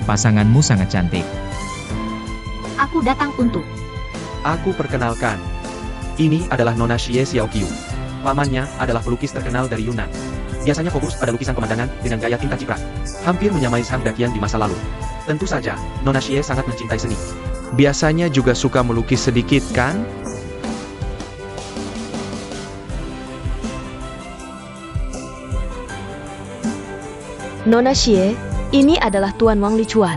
Pasanganmu sangat cantik. Aku datang untuk... Aku perkenalkan. Ini adalah Nona Xie Xiaoqiu. Pamannya adalah pelukis terkenal dari Yunan. Biasanya fokus pada lukisan pemandangan dengan gaya tinta ciprat. Hampir menyamai Sang Daqian di masa lalu. Tentu saja, Nona Xie sangat mencintai seni. Biasanya juga suka melukis sedikit, kan? Nona Xie, ini adalah Tuan Wang Lichuan.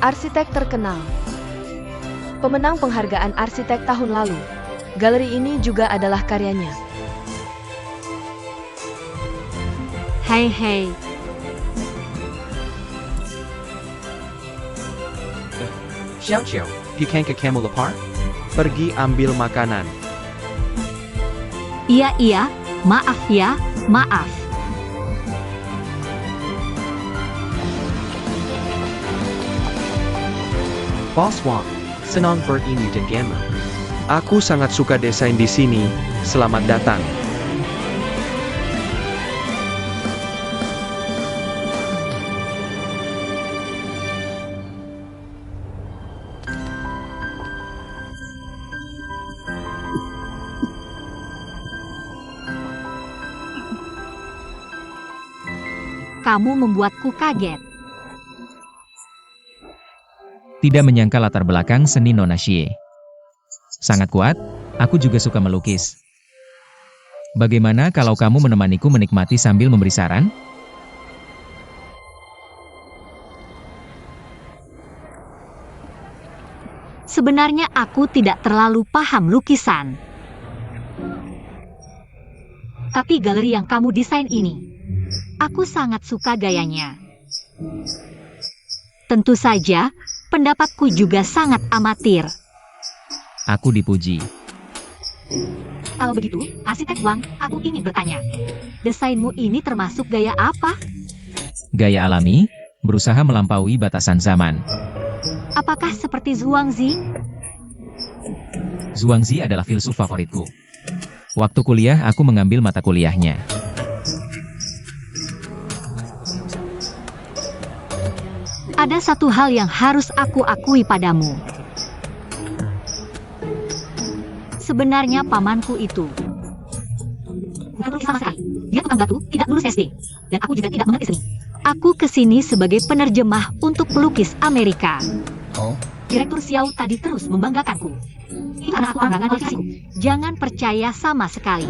Arsitek terkenal. Pemenang penghargaan arsitek tahun lalu. Galeri ini juga adalah karyanya. Hei. Xiao Xiao, pikan ke Camel Park? Pergi ambil makanan. Iya, maaf ya, maaf. Boss Wang, senang bertemu denganmu. Aku sangat suka desain di sini. Selamat datang. Kamu membuatku kaget. Tidak menyangka latar belakang seni Nona Xie. Sangat kuat, aku juga suka melukis. Bagaimana kalau kamu menemaniku menikmati sambil memberi saran? Sebenarnya aku tidak terlalu paham lukisan. Tapi galeri yang kamu desain ini, aku sangat suka gayanya. Tentu saja, pendapatku juga sangat amatir. Aku dipuji. Kalau begitu, arsitek Wang, aku ingin bertanya. Desainmu ini termasuk gaya apa? Gaya alami, berusaha melampaui batasan zaman. Apakah seperti Zhuangzi? Zhuangzi adalah filsuf favoritku. Waktu kuliah aku mengambil mata kuliahnya. Ada satu hal yang harus aku akui padamu. Sebenarnya pamanku itu bukan pelukis sama sekali. Dia tukang batu, tidak lulus SD. Dan aku juga tidak mengerti seni. Aku kesini sebagai penerjemah untuk pelukis Amerika. Direktur Xiao tadi terus membanggakanku. Itu karena aku banggakan kualifikasiku. Jangan percaya sama sekali.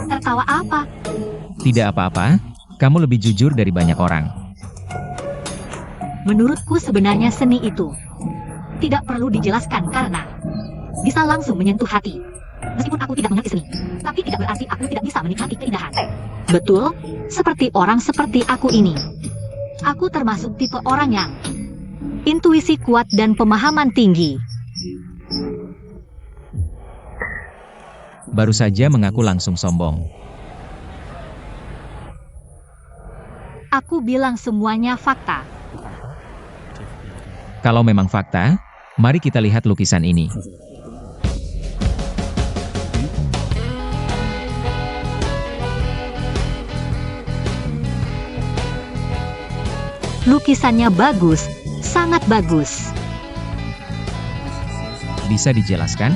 Tertawa apa? Tidak apa-apa, kamu lebih jujur dari banyak orang. Menurutku sebenarnya seni itu tidak perlu dijelaskan karena bisa langsung menyentuh hati. Meskipun aku tidak mengerti seni, tapi tidak berarti aku tidak bisa menikmati keindahan. Betul, seperti orang seperti aku ini. Aku termasuk tipe orang yang intuisi kuat dan pemahaman tinggi. Baru saja mengaku langsung sombong. Aku bilang semuanya fakta. Kalau memang fakta, mari kita lihat lukisan ini. Lukisannya bagus, sangat bagus. Bisa dijelaskan?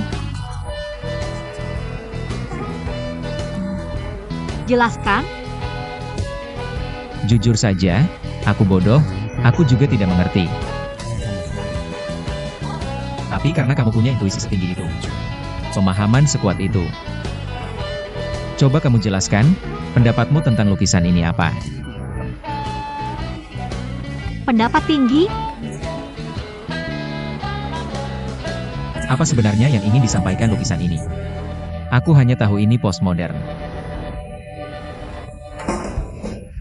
Jelaskan? Jujur saja, aku bodoh, aku juga tidak mengerti. Tapi karena kamu punya intuisi setinggi itu, pemahaman sekuat itu. Coba kamu jelaskan, pendapatmu tentang lukisan ini apa? Pendapat tinggi? Apa sebenarnya yang ingin disampaikan lukisan ini? Aku hanya tahu ini postmodern.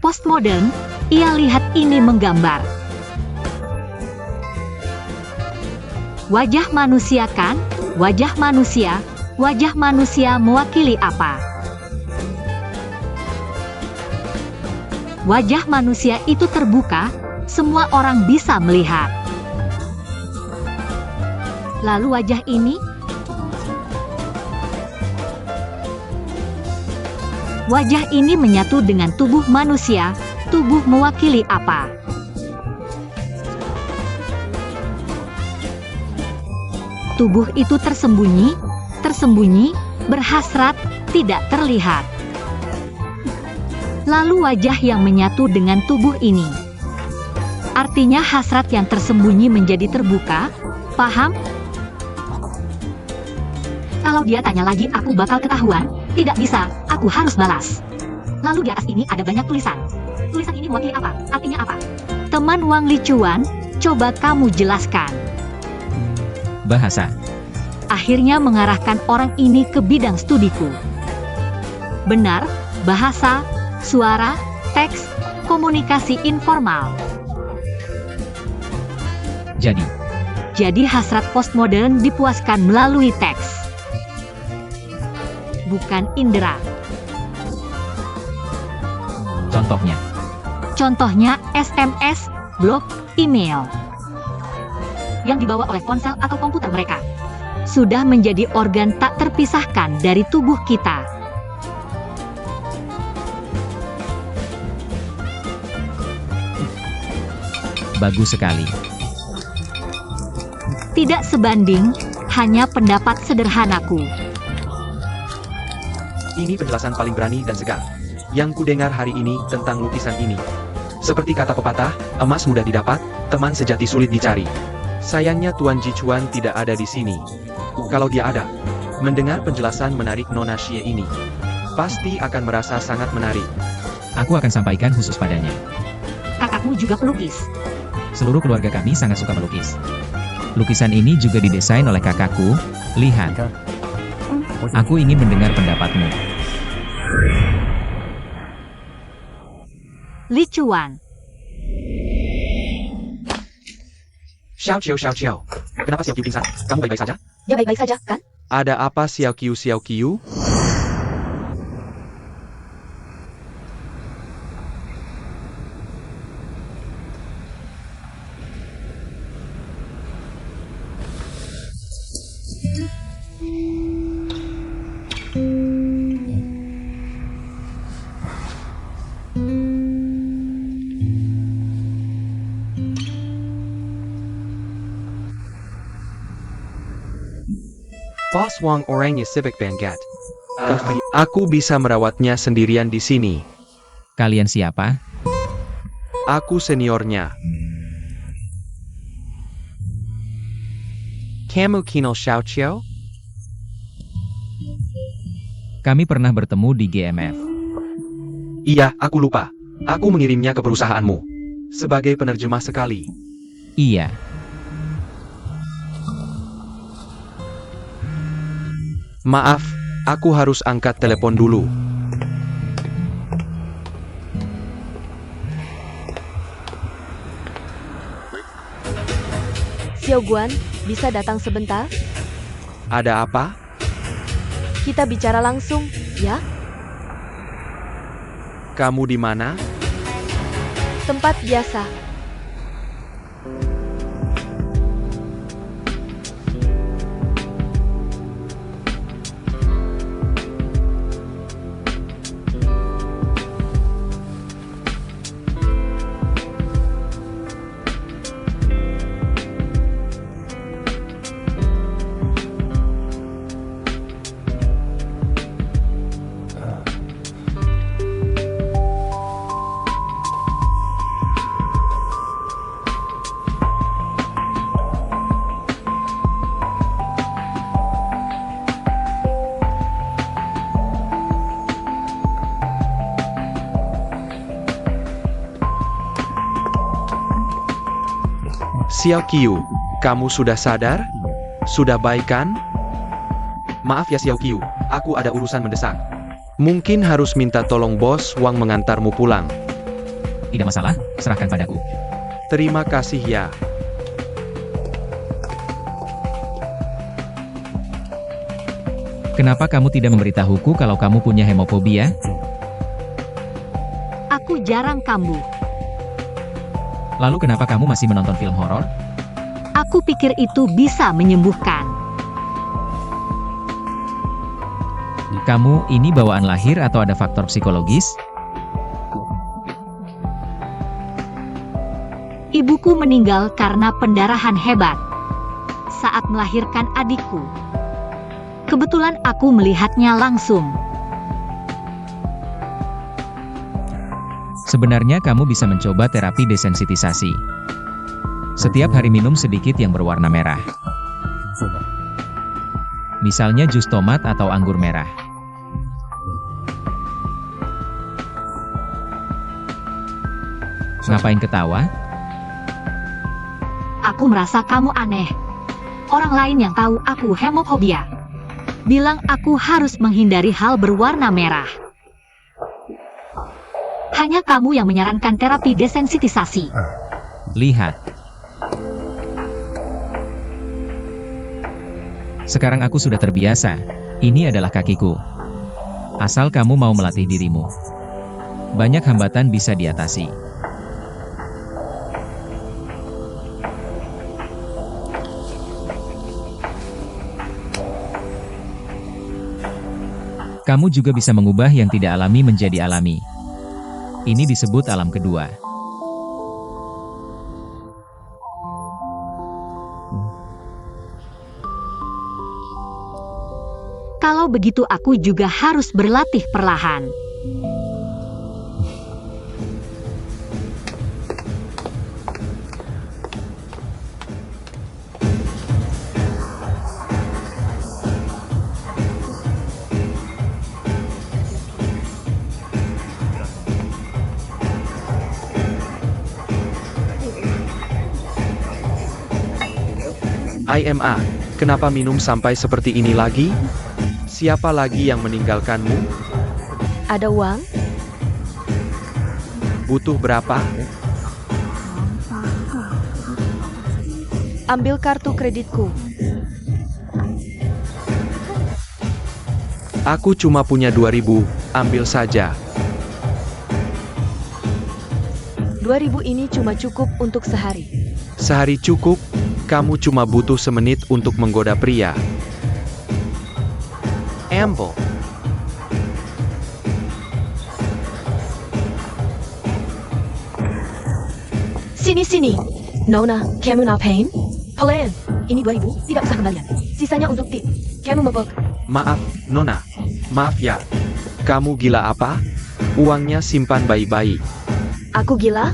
Postmodern, ia lihat ini menggambar. Wajah manusia kan? Wajah manusia mewakili apa? Wajah manusia itu terbuka, semua orang bisa melihat. Lalu wajah ini? Wajah ini menyatu dengan tubuh manusia. Tubuh mewakili apa? Tubuh itu tersembunyi, berhasrat, tidak terlihat. Lalu wajah yang menyatu dengan tubuh ini. Artinya hasrat yang tersembunyi menjadi terbuka, paham? Kalau dia tanya lagi aku bakal ketahuan, tidak bisa, aku harus balas. Lalu di atas ini ada banyak tulisan. Tulisan ini mewakili apa? Artinya apa? Teman Wang Licuan, coba kamu jelaskan. Bahasa. Akhirnya mengarahkan orang ini ke bidang studiku. Benar, bahasa, suara, teks, komunikasi informal. Jadi hasrat postmodern dipuaskan melalui teks. Bukan indera. Contohnya SMS, blog, email. Yang dibawa oleh ponsel atau komputer mereka. Sudah menjadi organ tak terpisahkan dari tubuh kita. Bagus sekali. Tidak sebanding, hanya pendapat sederhanaku. Ini penjelasan paling berani dan segar yang kudengar hari ini tentang lukisan ini. Seperti kata pepatah, emas mudah didapat, teman sejati sulit dicari. Sayangnya Tuan Jichuan tidak ada di sini. Kalau dia ada, mendengar penjelasan menarik Nona Xie ini, pasti akan merasa sangat menarik. Aku akan sampaikan khusus padanya. Kakakmu juga pelukis. Seluruh keluarga kami sangat suka melukis. Lukisan ini juga didesain oleh kakakku. Lihat. Aku ingin mendengar pendapatmu. Licuan. Xiao Qiu. Kenapa Xiao Qiu pingsan? Kamu baik-baik saja? Dia baik-baik saja, kan? Ada apa Xiao Qiu? Boss Wang orangnya sibuk banget. Aku bisa merawatnya sendirian di sini. Kalian siapa? Aku seniornya. Kamu kenal Xiao Qiu? Kami pernah bertemu di GMF. Iya, aku lupa. Aku mengirimnya ke perusahaanmu. Sebagai penerjemah sekali. Iya. Maaf, aku harus angkat telepon dulu. Xiao Guan, bisa datang sebentar? Ada apa? Kita bicara langsung, ya? Kamu di mana? Tempat biasa. Xiao Qiu, kamu sudah sadar? Sudah baik kan? Maaf ya Xiao Qiu, aku ada urusan mendesak. Mungkin harus minta tolong bos Wang mengantarmu pulang. Tidak masalah, serahkan padaku. Terima kasih ya. Kenapa kamu tidak memberitahuku kalau kamu punya hemofobia? Aku jarang kambuh. Lalu kenapa kamu masih menonton film horor? Aku pikir itu bisa menyembuhkan. Kamu ini bawaan lahir atau ada faktor psikologis? Ibuku meninggal karena pendarahan hebat saat melahirkan adikku. Kebetulan aku melihatnya langsung. Sebenarnya kamu bisa mencoba terapi desensitisasi. Setiap hari minum sedikit yang berwarna merah. Misalnya jus tomat atau anggur merah. Ngapain ketawa? Aku merasa kamu aneh. Orang lain yang tahu aku hemofobia bilang aku harus menghindari hal berwarna merah. Hanya kamu yang menyarankan terapi desensitisasi. Lihat. Sekarang aku sudah terbiasa. Ini adalah kakiku. Asal kamu mau melatih dirimu. Banyak hambatan bisa diatasi. Kamu juga bisa mengubah yang tidak alami menjadi alami. Ini disebut alam kedua. Kalau begitu aku juga harus berlatih perlahan. IMA, kenapa minum sampai seperti ini lagi? Siapa lagi yang meninggalkanmu? Ada uang? Butuh berapa? Ambil kartu kreditku. Aku cuma punya 2.000, ambil saja. 2.000 ini cuma cukup untuk sehari. Sehari cukup, kamu cuma butuh semenit untuk menggoda pria. Amble. Sini. Nona, kamu ngapain? Pelan. Ini 2.000, tidak usah kembalian. Sisanya untuk tip. Kamu mabuk. Maaf, Nona. Maaf ya. Kamu gila apa? Uangnya simpan baik-baik. Aku gila?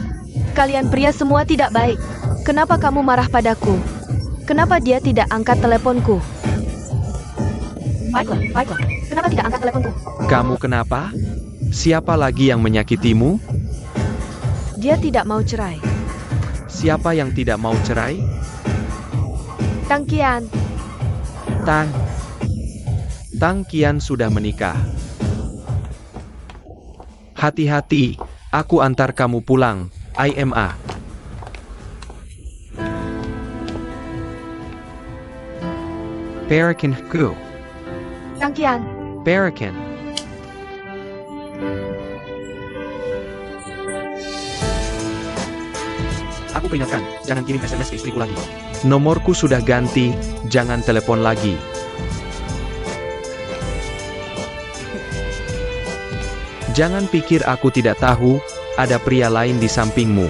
Kalian pria semua tidak baik. Kenapa kamu marah padaku? Kenapa dia tidak angkat teleponku? Baiklah. Kenapa tidak angkat teleponku? Kamu kenapa? Siapa lagi yang menyakitimu? Dia tidak mau cerai. Siapa yang tidak mau cerai? Tangkian. Tang Kian sudah menikah. Hati-hati, aku antar kamu pulang, IMA. Parakin ku. Tangkian. Parakin. Aku peringatkan, jangan kirim SMS ke istriku lagi. Nomorku sudah ganti, jangan telepon lagi. Jangan pikir aku tidak tahu, ada pria lain di sampingmu.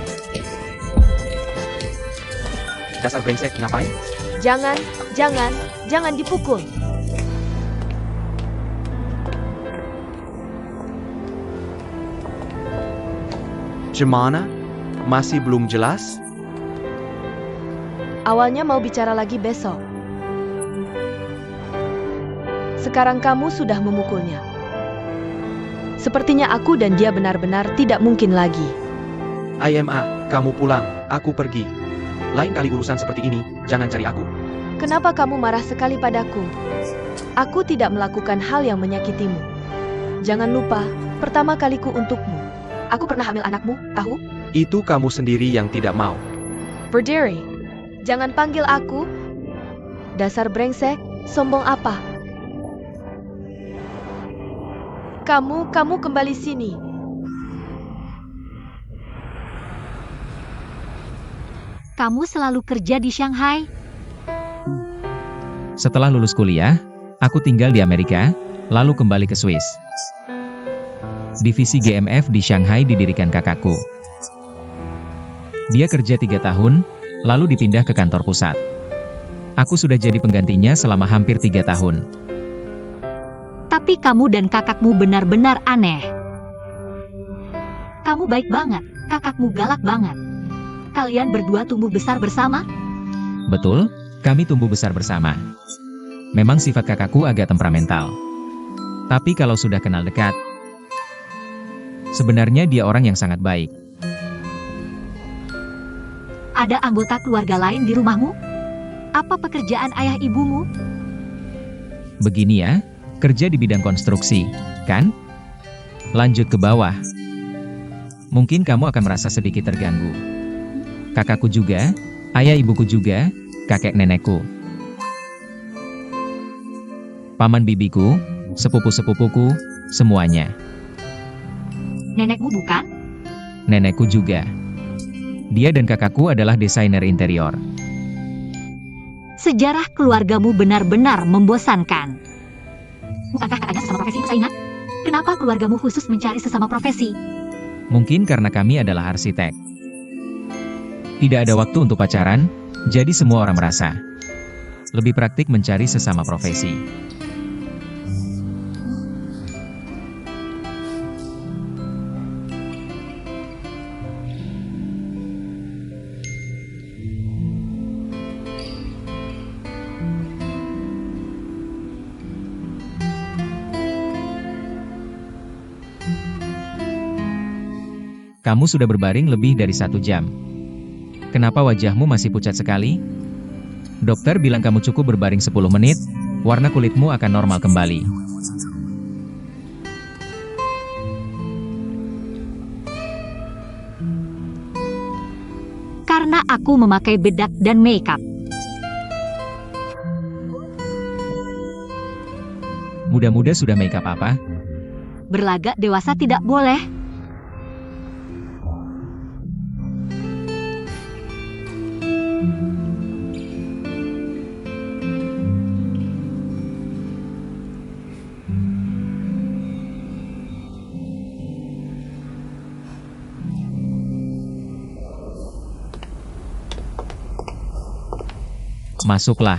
Dasar brengsek, ngapain? Jangan dipukul. Gimana? Masih belum jelas? Awalnya mau bicara lagi besok. Sekarang kamu sudah memukulnya. Sepertinya aku dan dia benar-benar tidak mungkin lagi. IMA, kamu pulang, aku pergi. Lain kali urusan seperti ini, jangan cari aku. Kenapa kamu marah sekali padaku? Aku tidak melakukan hal yang menyakitimu. Jangan lupa, pertama kaliku untukmu. Aku pernah hamil anakmu, tahu? Itu kamu sendiri yang tidak mau. Berdiri. Jangan panggil aku. Dasar brengsek, sombong apa? Kamu kembali sini. Kamu selalu kerja di Shanghai? Setelah lulus kuliah, aku tinggal di Amerika. lalu kembali ke Swiss. Divisi GMF di Shanghai didirikan kakakku. Dia kerja 3 tahun, lalu dipindah ke kantor pusat. Aku sudah jadi penggantinya selama hampir 3 tahun. Tapi kamu dan kakakmu benar-benar aneh. Kamu baik banget, kakakmu galak banget. Kalian berdua tumbuh besar bersama? Betul, kami tumbuh besar bersama. Memang sifat kakakku agak temperamental. Tapi kalau sudah kenal dekat, sebenarnya dia orang yang sangat baik. Ada anggota keluarga lain di rumahmu? Apa pekerjaan ayah ibumu? Begini ya, kerja di bidang konstruksi, kan? Lanjut ke bawah. Mungkin kamu akan merasa sedikit terganggu. Kakakku juga, ayah ibuku juga, kakek nenekku. Paman bibiku, sepupu-sepupuku, semuanya. Nenekmu bukan? Nenekku juga. Dia dan kakakku adalah desainer interior. Sejarah keluargamu benar-benar membosankan. Bukankah kakaknya sesama profesi saingan? Kenapa keluargamu khusus mencari sesama profesi? Mungkin karena kami adalah arsitek. Tidak ada waktu untuk pacaran, jadi semua orang merasa lebih praktik mencari sesama profesi. Kamu sudah berbaring lebih dari 1 jam. Kenapa wajahmu masih pucat sekali? Dokter bilang kamu cukup berbaring 10 menit, warna kulitmu akan normal kembali. Karena aku memakai bedak dan makeup. Muda-muda sudah makeup apa? Berlagak dewasa tidak boleh. Masuklah.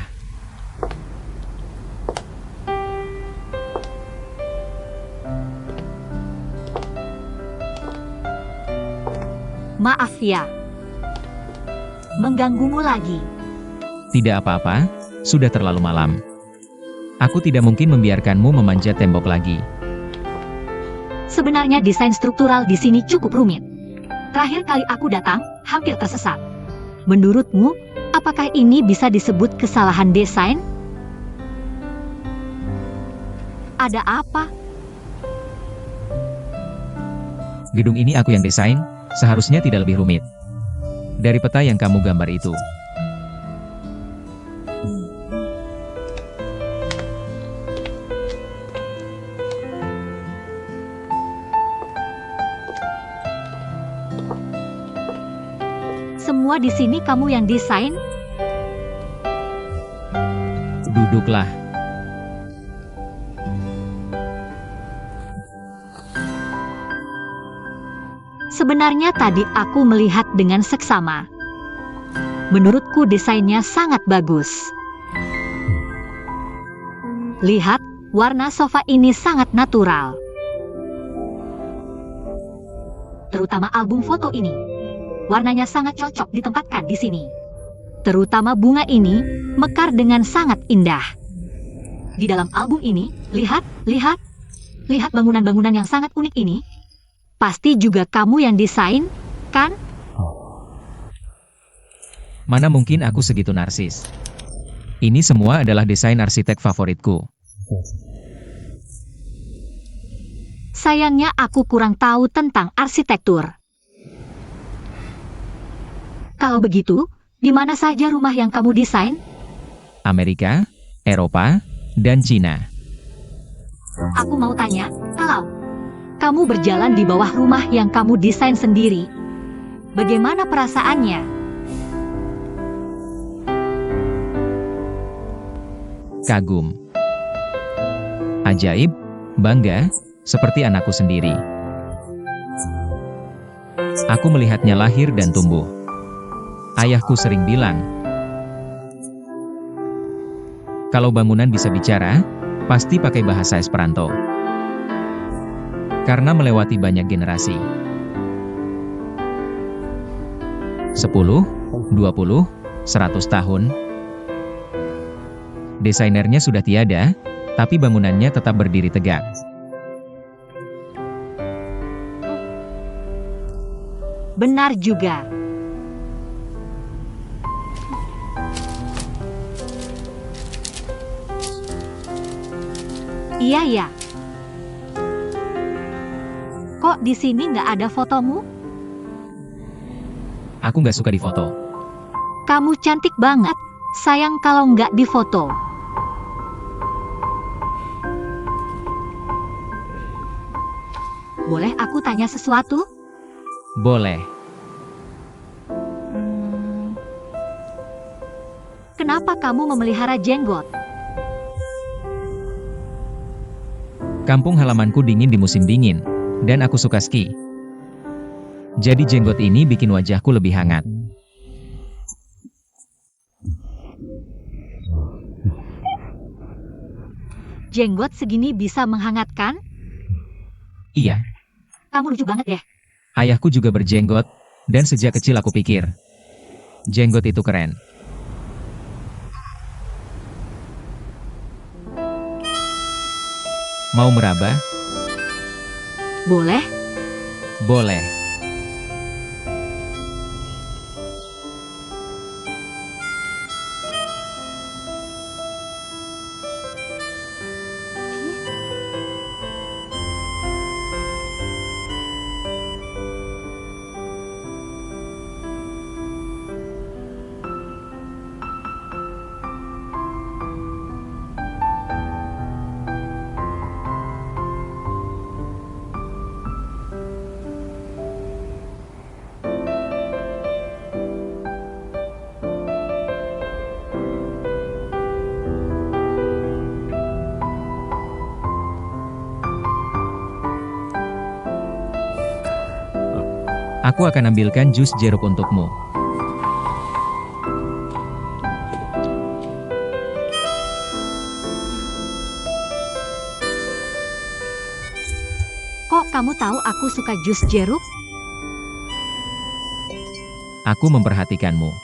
Maaf ya. Mengganggumu lagi. Tidak apa-apa, sudah terlalu malam. Aku tidak mungkin membiarkanmu memanjat tembok lagi. Sebenarnya desain struktural di sini cukup rumit. Terakhir kali aku datang, hampir tersesat. Menurutmu, apakah ini bisa disebut kesalahan desain? Ada apa? Gedung ini aku yang desain, seharusnya tidak lebih rumit dari peta yang kamu gambar itu. Semua di sini kamu yang desain? Duduklah. Sebenarnya tadi aku melihat dengan seksama. Menurutku desainnya sangat bagus. Lihat, warna sofa ini sangat natural. Terutama album foto ini. Warnanya sangat cocok ditempatkan di sini. Terutama bunga ini, mekar dengan sangat indah. Di dalam album ini, lihat bangunan-bangunan yang sangat unik ini. Pasti juga kamu yang desain, kan? Mana mungkin aku segitu narsis. Ini semua adalah desain arsitek favoritku. Sayangnya aku kurang tahu tentang arsitektur. Kalau begitu, di mana saja rumah yang kamu desain? Amerika, Eropa, dan Cina. Aku mau tanya, kalau kamu berjalan di bawah rumah yang kamu desain sendiri, bagaimana perasaannya? Kagum. Ajaib, bangga, seperti anakku sendiri. Aku melihatnya lahir dan tumbuh. Ayahku sering bilang, kalau bangunan bisa bicara, pasti pakai bahasa Esperanto. Karena melewati banyak generasi. 10, 20, 100 tahun. Desainernya sudah tiada, tapi bangunannya tetap berdiri tegak. Benar juga. Iya ya. Kok di sini nggak ada fotomu? Aku nggak suka difoto. Kamu cantik banget. Sayang kalau nggak difoto. Boleh aku tanya sesuatu? Boleh. Kenapa kamu memelihara jenggot? Kampung halamanku dingin di musim dingin, dan aku suka ski. Jadi jenggot ini bikin wajahku lebih hangat. Jenggot segini bisa menghangatkan? Iya, Kamu lucu banget ya. ayahku juga berjenggot, dan sejak kecil aku pikir, jenggot itu keren. Mau meraba? Boleh? Boleh. Aku akan ambilkan jus jeruk untukmu. Kok kamu tahu aku suka jus jeruk? Aku memperhatikanmu.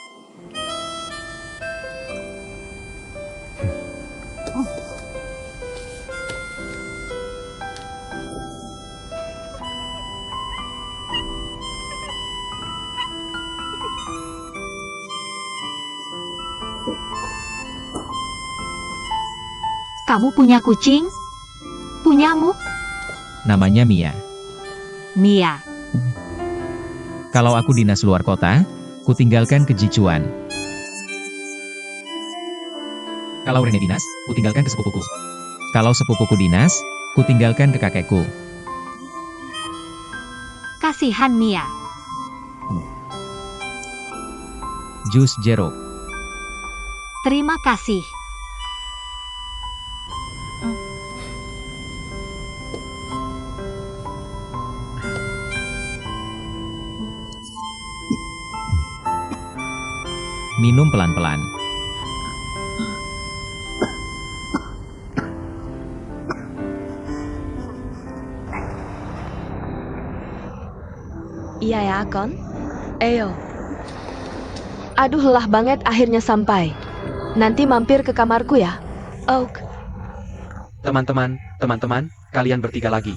Kamu punya kucing? Punyamu? Namanya Mia. Mia. Kalau aku dinas luar kota, kutinggalkan ke Jichuan. Kalau Rene dinas, kutinggalkan ke sepupuku. Kalau sepupuku dinas, kutinggalkan ke kakekku. Kasihan Mia. Jus jeruk. Terima kasih. Minum pelan-pelan. Iya ya, Akon? Eyo. Aduh, lelah banget akhirnya sampai. Nanti mampir ke kamarku ya. Oak. Teman-teman, kalian bertiga lagi.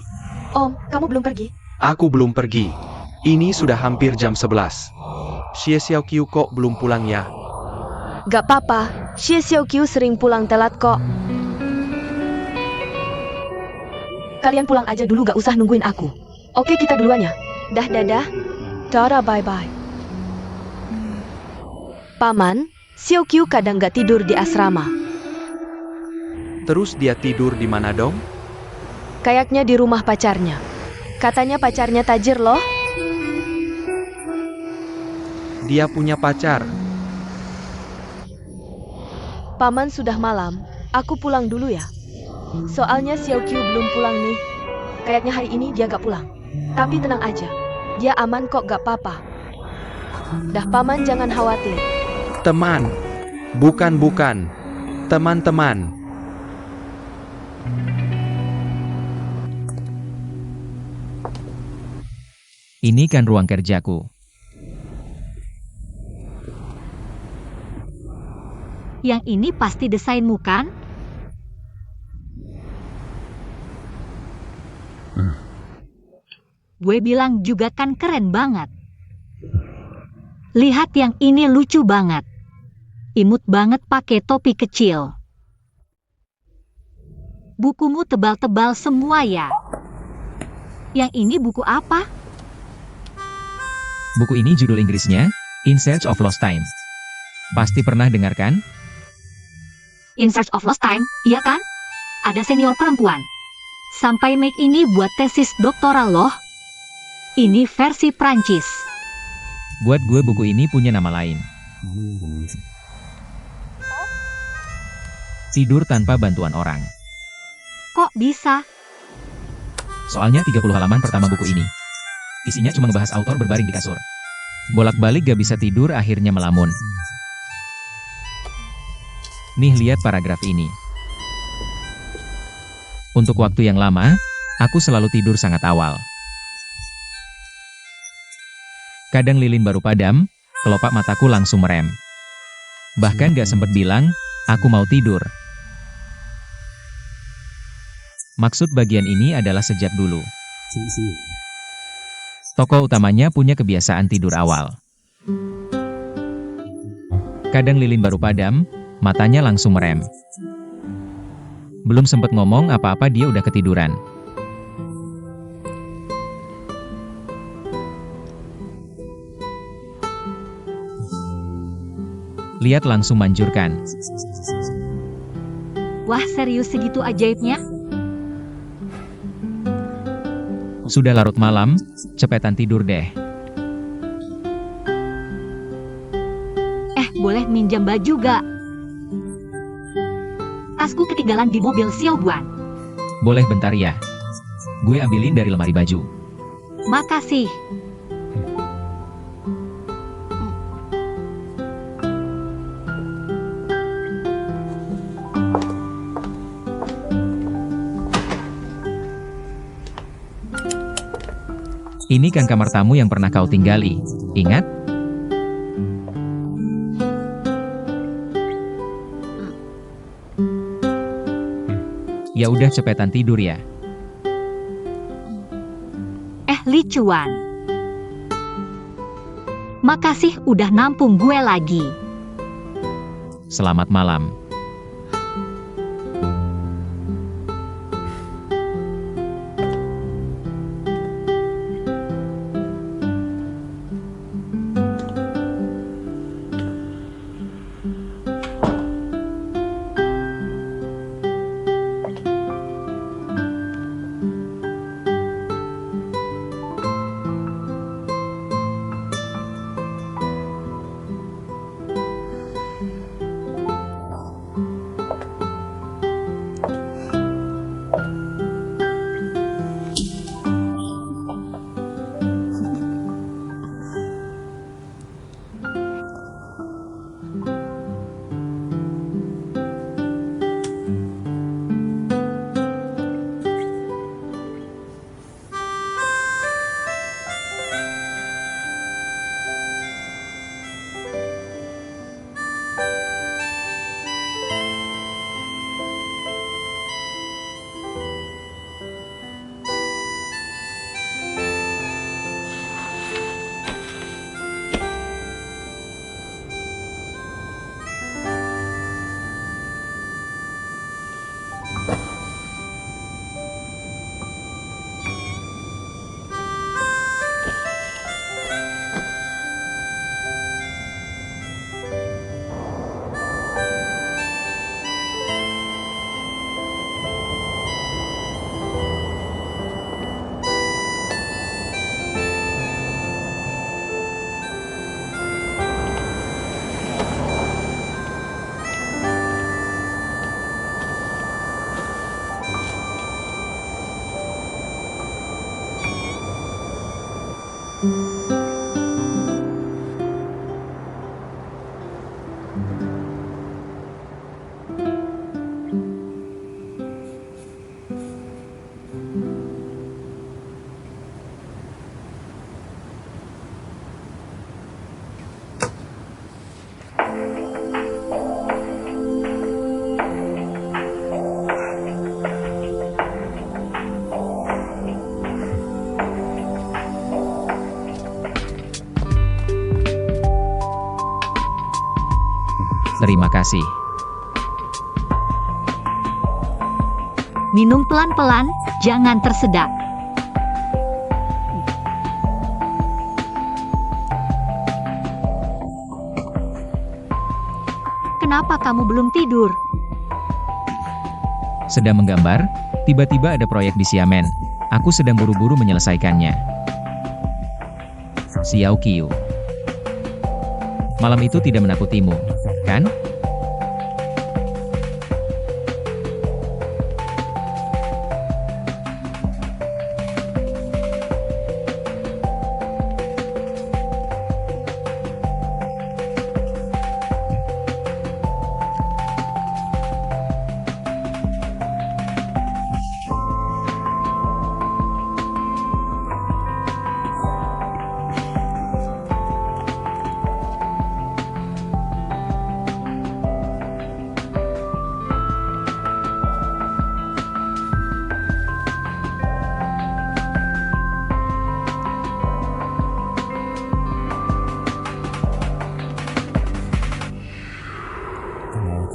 Om, kamu belum pergi? Aku belum pergi. Ini sudah hampir jam 11. Xie Xiaoqiu kok belum pulang ya? Gak apa-apa, Xie Xiaoqiu sering pulang telat kok. Kalian pulang aja dulu, gak usah nungguin aku. Oke, kita duluan ya. Dah, dadah. Dadah, bye-bye. Paman, Xiaoqiu kadang gak tidur di asrama. Terus dia tidur di mana dong? Kayaknya di rumah pacarnya. Katanya pacarnya tajir loh. Dia punya pacar. Paman, sudah malam. Aku pulang dulu ya. Soalnya Xiao Qiu belum pulang nih. Kayaknya hari ini dia gak pulang. Tapi tenang aja. Dia aman kok, gak apa-apa. Dah paman, jangan khawatir. Teman. Bukan. Teman-teman. Ini kan ruang kerjaku. Yang ini pasti desainmu kan? Gue bilang juga kan keren banget. Lihat yang ini lucu banget. Imut banget pakai topi kecil. Bukumu tebal-tebal semua ya. Yang ini buku apa? Buku ini judul Inggrisnya, In Search of Lost Time. Pasti pernah dengar kan? In Search of Lost Time, iya kan? Ada senior perempuan. Sampai make ini buat tesis doktoral loh. Ini versi Prancis. Buat gue buku ini punya nama lain. Tidur tanpa bantuan orang. Kok bisa? Soalnya 30 halaman pertama buku ini. Isinya cuma ngebahas autor berbaring di kasur. Bolak-balik gak bisa tidur, akhirnya melamun. Nih, lihat paragraf ini. Untuk waktu yang lama, aku selalu tidur sangat awal. Kadang lilin baru padam, kelopak mataku langsung merem. Bahkan gak sempet bilang, aku mau tidur. Maksud bagian ini adalah sejak dulu. Tokoh utamanya punya kebiasaan tidur awal. Kadang lilin baru padam, matanya langsung merem. Belum sempet ngomong apa-apa dia udah ketiduran. Lihat langsung manjurkan. Wah, serius segitu ajaibnya? Sudah larut malam, cepetan tidur deh. Boleh minjam baju gak? Tasku ketinggalan di mobil Xiao Guan. Boleh bentar ya. Gue ambilin dari lemari baju. Makasih. Ini kan kamar tamu yang pernah kau tinggali. Ingat? Ya udah, cepetan tidur ya. Li Chuan. Makasih udah nampung gue lagi. Selamat malam. kasih. Minum pelan-pelan, jangan tersedak. Kenapa kamu belum tidur? Sedang menggambar, tiba-tiba ada proyek di Xiamen. Aku sedang buru-buru menyelesaikannya. Xiao Qiu. Malam itu tidak menakutimu, kan?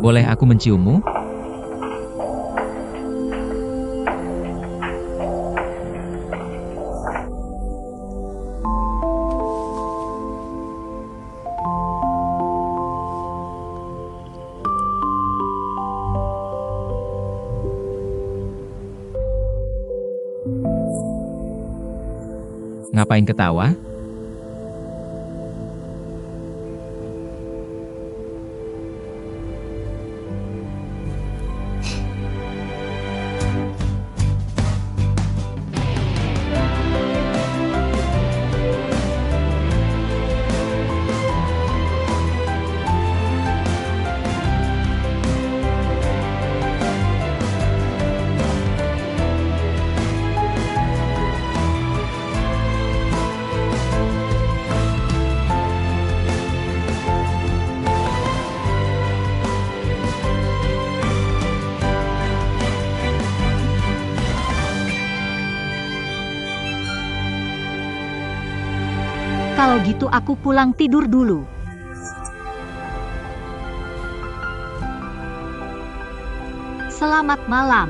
Boleh aku menciummu? Ngapain ketawa? Kalau gitu aku pulang tidur dulu. Selamat malam.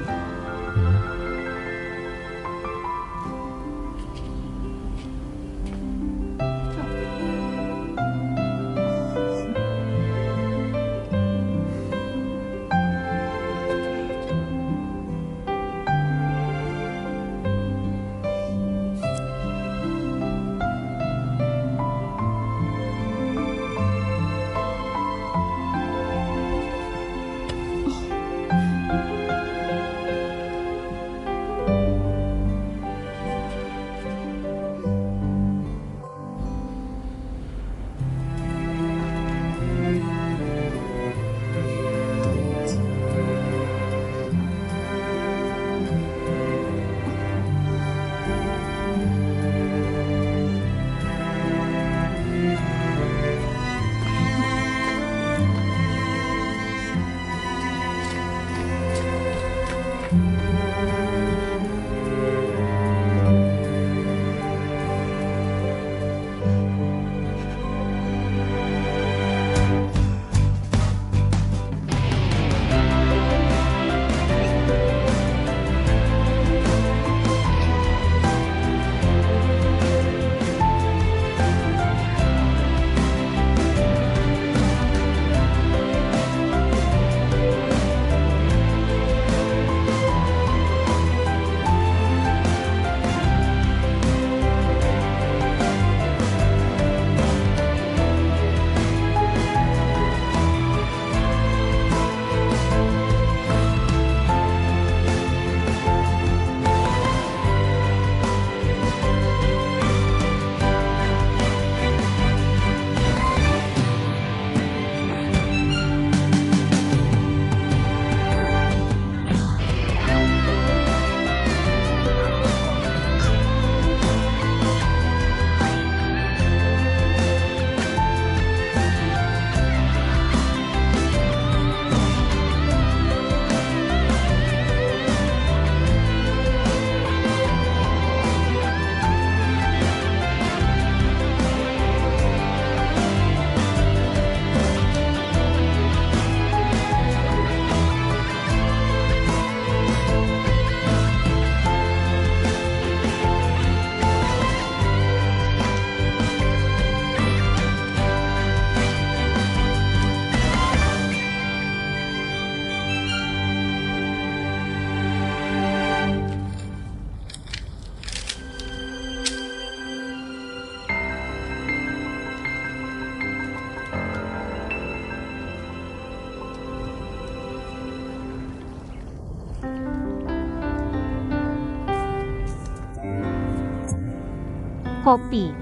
kopi.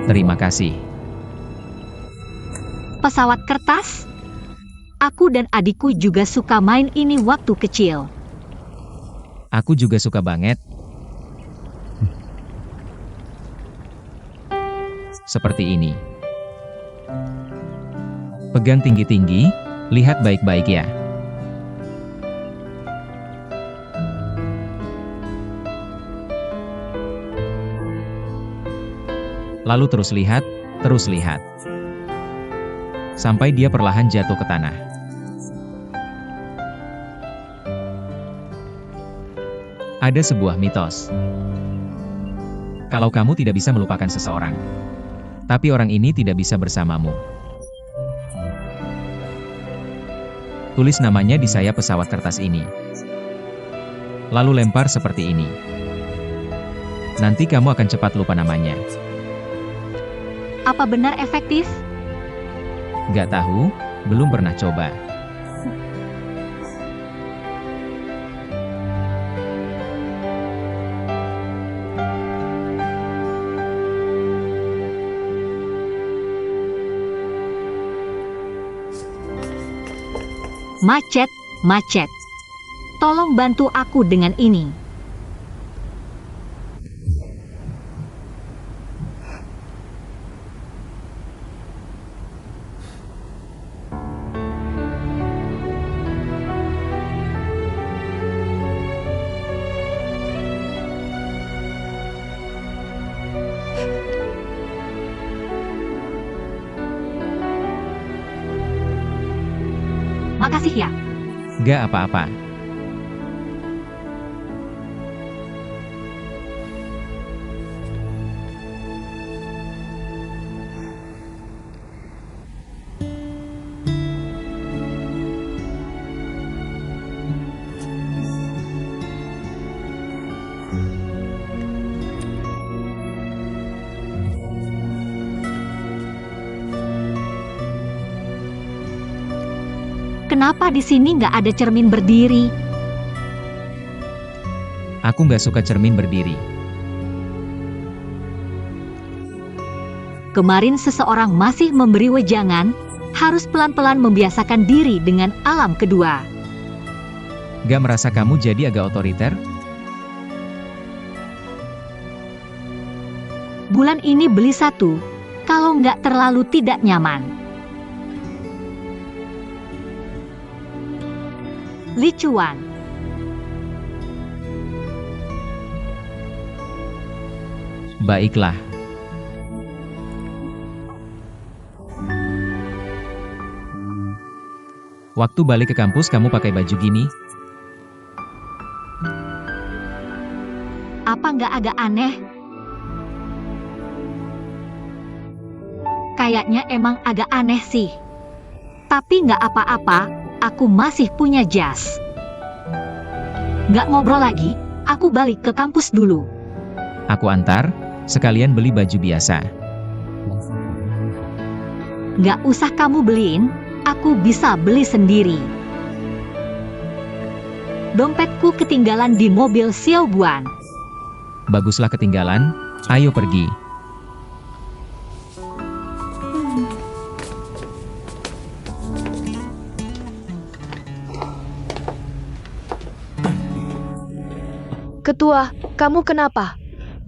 Terima kasih. Pesawat kertas? Aku dan adikku juga suka main ini waktu kecil. Aku juga suka banget. Seperti ini. Pegang tinggi-tinggi, lihat baik-baik ya. Lalu terus lihat, sampai dia perlahan jatuh ke tanah. Ada sebuah mitos. Kalau kamu tidak bisa melupakan seseorang, tapi orang ini tidak bisa bersamamu. Tulis namanya di sayap pesawat kertas ini. Lalu lempar seperti ini. Nanti kamu akan cepat lupa namanya. Apa benar efektif? Gak tahu, belum pernah coba. Macet. Tolong bantu aku dengan ini. Makasih ya. Gak apa-apa. Kenapa di sini nggak ada cermin berdiri? Aku nggak suka cermin berdiri. Kemarin seseorang masih memberi wejangan, harus pelan-pelan membiasakan diri dengan alam kedua. Gak merasa kamu jadi agak otoriter? Bulan ini beli satu, kalau nggak terlalu tidak nyaman. Licuan. Baiklah. Waktu balik ke kampus kamu pakai baju gini? Apa nggak agak aneh? Kayaknya emang agak aneh sih. Tapi nggak apa-apa, aku masih punya jas. Nggak ngobrol lagi, aku balik ke kampus dulu. Aku antar, sekalian beli baju biasa. Nggak usah kamu beliin, aku bisa beli sendiri. Dompetku ketinggalan di mobil Xiao Buan. Baguslah ketinggalan, ayo pergi. Ketua, kamu kenapa?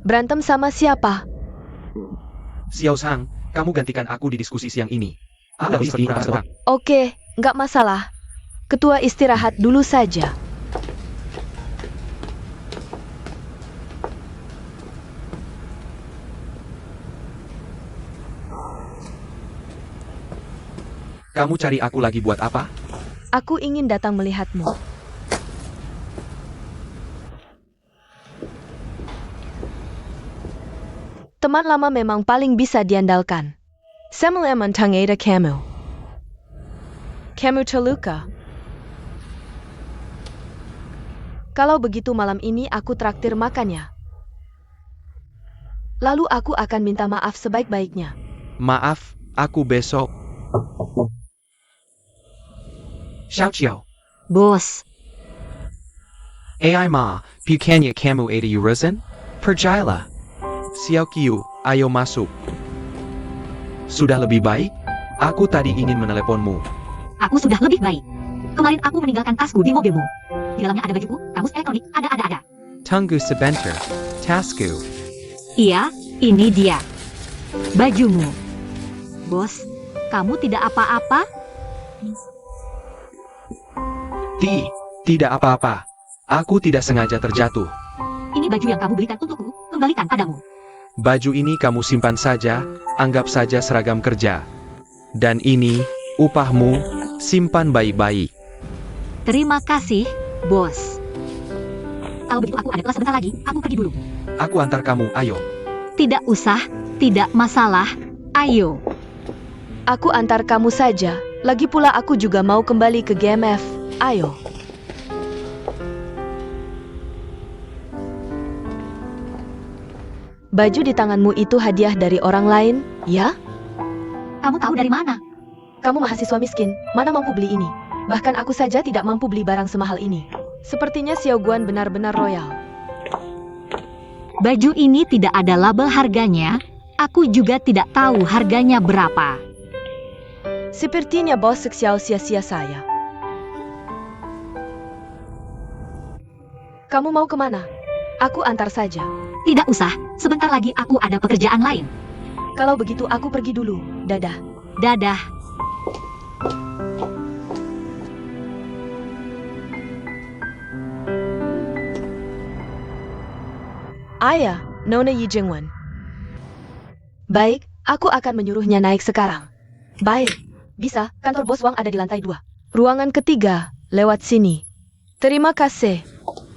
Berantem sama siapa? Xiao Sang, kamu gantikan aku di diskusi siang ini. Ada istirahat seorang. Oke, nggak masalah. Ketua istirahat dulu saja. Kamu cari aku lagi buat apa? Aku ingin datang melihatmu. Teman lama memang paling bisa diandalkan. Samuel mentangeda kamu. Kamu terluka. Kalau begitu malam ini aku traktir makannya. Lalu aku akan minta maaf sebaik-baiknya. Maaf, aku besok. Xiao, Bos, AI ma, bukannya kamu ada urusan? Percayalah. Xiao Qiu, ayo masuk. Sudah lebih baik? Aku tadi ingin meneleponmu. Aku sudah lebih baik. Kemarin aku meninggalkan tasku di mobilmu. Di dalamnya ada bajuku, kamus elektronik, ada. Tunggu sebentar. Tasku. Iya, ini dia. Bajumu. Bos, kamu tidak apa-apa? Tidak apa-apa. Aku tidak sengaja terjatuh. Ini baju yang kamu belikan untukku, kembalikan padamu. Baju ini kamu simpan saja, anggap saja seragam kerja. Dan ini, upahmu, simpan baik-baik. Terima kasih, bos. Kalau begitu aku ada kelas sebentar lagi, aku pergi dulu. Aku antar kamu, ayo. Tidak usah, tidak masalah. Ayo. Aku antar kamu saja. Lagi pula aku juga mau kembali ke GMF. Ayo. Baju di tanganmu itu hadiah dari orang lain, ya? Kamu tahu dari mana? Kamu mahasiswa miskin, mana mampu beli ini? Bahkan aku saja tidak mampu beli barang semahal ini. Sepertinya Xiao Guan benar-benar royal. Baju ini tidak ada label harganya. Aku juga tidak tahu harganya berapa. Sepertinya bos Xiao sia-sia saya. Kamu mau kemana? Aku antar saja. Tidak usah, sebentar lagi aku ada pekerjaan lain. Kalau begitu aku pergi dulu. Dadah. Dadah. Ayah, Nona Yi Jingwen. Baik, aku akan menyuruhnya naik sekarang. Baik, bisa, kantor bos Wang ada di lantai 2. Ruangan ketiga, lewat sini. Terima kasih.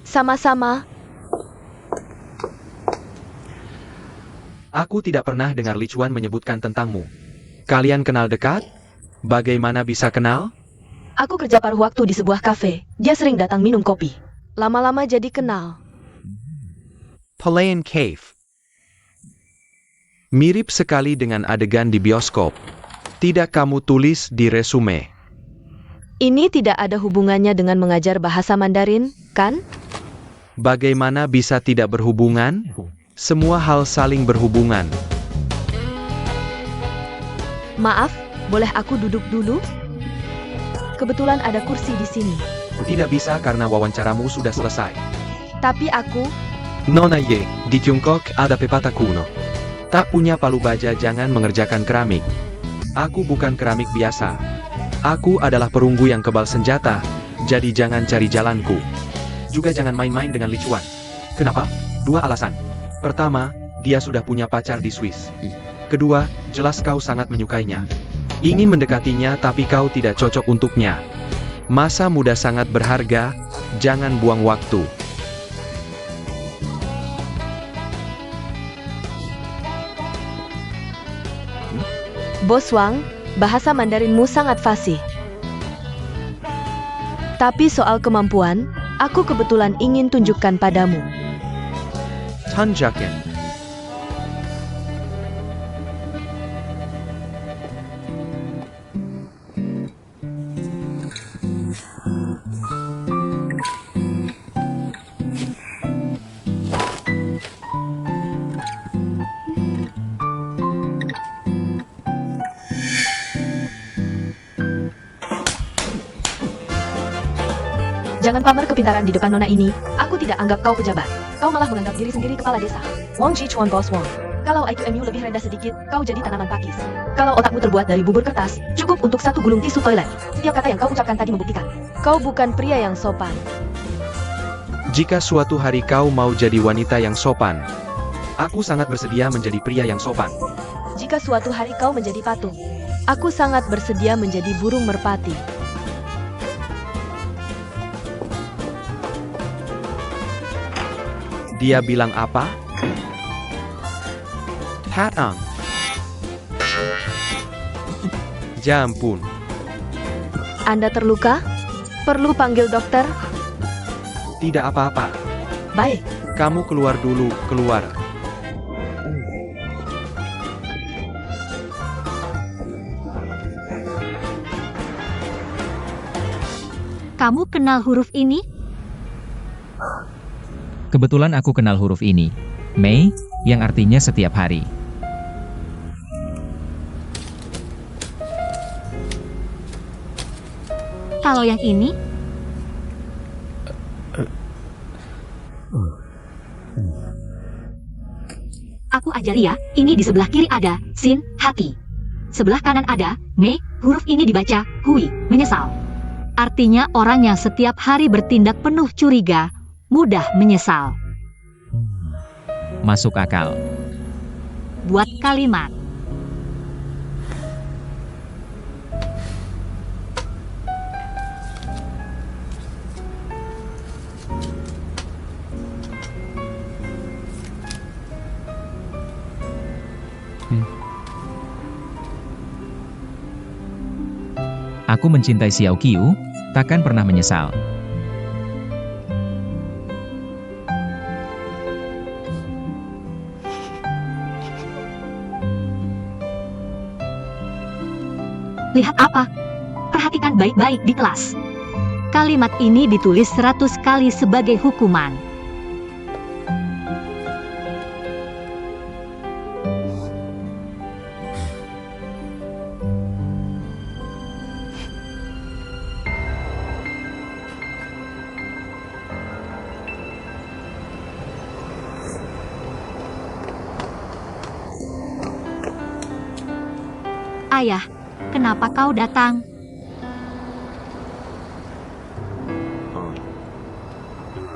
Sama-sama. Aku tidak pernah dengar Li Chuan menyebutkan tentangmu. Kalian kenal dekat? Bagaimana bisa kenal? Aku kerja paruh waktu di sebuah kafe. Dia sering datang minum kopi. Lama-lama jadi kenal. Palayan Cave. Mirip sekali dengan adegan di bioskop. Tidak kamu tulis di resume. Ini tidak ada hubungannya dengan mengajar bahasa Mandarin, kan? Bagaimana bisa tidak berhubungan? Semua hal saling berhubungan. Maaf, boleh aku duduk dulu? Kebetulan ada kursi di sini. Tidak bisa karena wawancaramu sudah selesai. Tapi aku, Nona Ye, di Tiongkok ada pepatah kuno. Tak punya palu baja jangan mengerjakan keramik. Aku bukan keramik biasa. Aku adalah perunggu yang kebal senjata, jadi jangan cari jalanku. Juga jangan main-main dengan Li Chuan. Kenapa? 2 alasan. Pertama, dia sudah punya pacar di Swiss. Kedua, jelas kau sangat menyukainya. Ingin mendekatinya tapi kau tidak cocok untuknya. Masa muda sangat berharga, jangan buang waktu. Bos Wang, bahasa Mandarinmu sangat fasih. Tapi soal kemampuan, aku kebetulan ingin tunjukkan padamu. Tunjukin. Jangan pamer kepintaran di depan nona ini. Aku tidak anggap kau pejabat. Kau malah menganggap diri sendiri kepala desa. Wang Ji Chuan Bos Wang. Kalau IQ-mu lebih rendah sedikit, kau jadi tanaman pakis. Kalau otakmu terbuat dari bubur kertas, cukup untuk 1 gulung tisu toilet. Setiap kata yang kau ucapkan tadi membuktikan. Kau bukan pria yang sopan. Jika suatu hari kau mau jadi wanita yang sopan, aku sangat bersedia menjadi pria yang sopan. Jika suatu hari kau menjadi patung, aku sangat bersedia menjadi burung merpati. Dia bilang apa? Hatang. Ya ampun. Anda terluka? Perlu panggil dokter? Tidak apa-apa. Baik. Kamu keluar dulu, keluar. Kamu kenal huruf ini? Kebetulan aku kenal huruf ini. Mei, yang artinya setiap hari. Kalau yang ini, aku ajari ya, ini di sebelah kiri ada sin, hati. Sebelah kanan ada me, huruf ini dibaca hui, menyesal. Artinya orang yang setiap hari bertindak penuh curiga, mudah menyesal. Masuk akal. Buat kalimat. Aku mencintai Xiao Qiu, takkan pernah menyesal. Lihat apa? Perhatikan baik-baik di kelas. Kalimat ini ditulis 100 kali sebagai hukuman. Ayah, kenapa kau datang?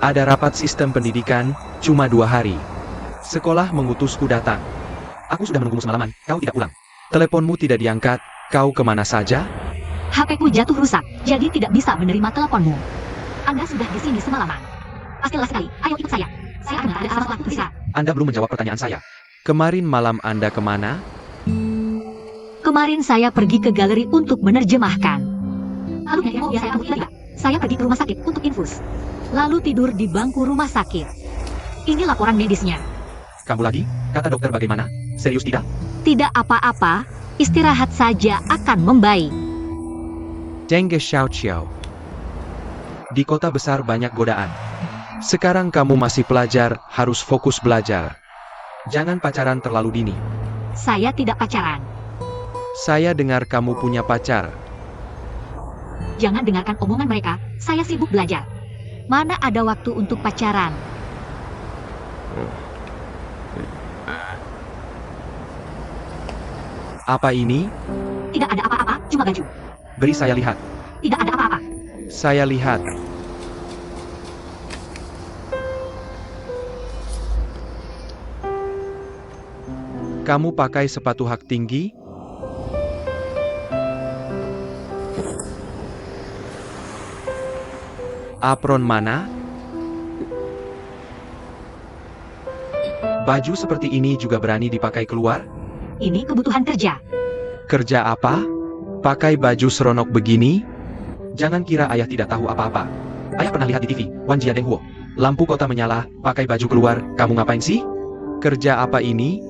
Ada rapat sistem pendidikan, cuma 2 hari. Sekolah mengutusku datang. Aku sudah menunggumu semalaman, kau tidak pulang. Teleponmu tidak diangkat, kau kemana saja? HP-ku jatuh rusak, jadi tidak bisa menerima teleponmu. Anda sudah di sini semalaman. Pasti lelah sekali, ayo ikut saya. Saya akan ada sesuatu besar. Anda belum menjawab pertanyaan saya. Kemarin malam Anda kemana? Kemarin saya pergi ke galeri untuk menerjemahkan. Lalu saya pergi ke rumah sakit untuk infus. Lalu tidur di bangku rumah sakit. Ini laporan medisnya. Kamu lagi? Kata dokter bagaimana? Serius tidak? Tidak apa-apa, istirahat saja akan membaik. Zhengge Xiao Xiao. Di kota besar banyak godaan. Sekarang kamu masih pelajar, harus fokus belajar. Jangan pacaran terlalu dini. Saya tidak pacaran. Saya dengar kamu punya pacar. Jangan dengarkan omongan mereka, saya sibuk belajar. Mana ada waktu untuk pacaran? Apa ini? Tidak ada apa-apa, cuma baju. Beri saya lihat. Tidak ada apa-apa. Saya lihat. Kamu pakai sepatu hak tinggi? Apron mana? Baju seperti ini juga berani dipakai keluar? Ini kebutuhan kerja. Kerja apa? Pakai baju seronok begini? Jangan kira ayah tidak tahu apa-apa. Ayah pernah lihat di TV, Wan Jia Deng Huo. Lampu kota menyala, pakai baju keluar, kamu ngapain sih? Kerja apa ini?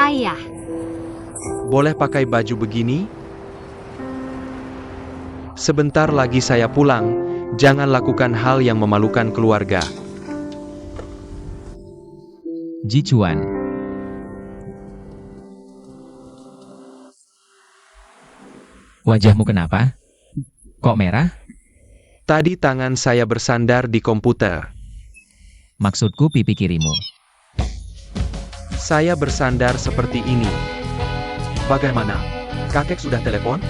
Ayah, Boleh pakai baju begini? Sebentar lagi saya pulang, jangan lakukan hal yang memalukan keluarga. Ji Chuan. Wajahmu kenapa? Kok merah? Tadi tangan saya bersandar di komputer. Maksudku pipi kirimu. Saya bersandar seperti ini. Bagaimana? Kakek sudah telepon?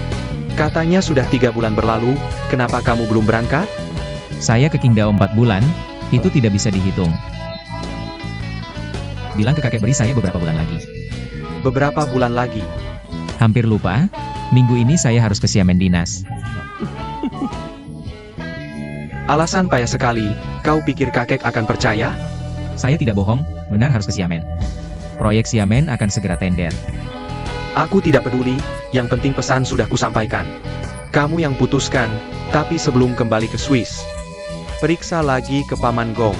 Katanya sudah 3 bulan berlalu, kenapa kamu belum berangkat? Saya ke Qingdao 4 bulan, itu tidak bisa dihitung. Bilang ke kakek beri saya beberapa bulan lagi. Beberapa bulan lagi. Hampir lupa, minggu ini saya harus ke Xiamen dinas. Alasan payah sekali, kau pikir kakek akan percaya? Saya tidak bohong, benar harus ke Xiamen. Proyek Xiamen akan segera tender. Aku tidak peduli, yang penting pesan sudah kusampaikan. Kamu yang putuskan, tapi sebelum kembali ke Swiss, periksa lagi ke Paman Gong.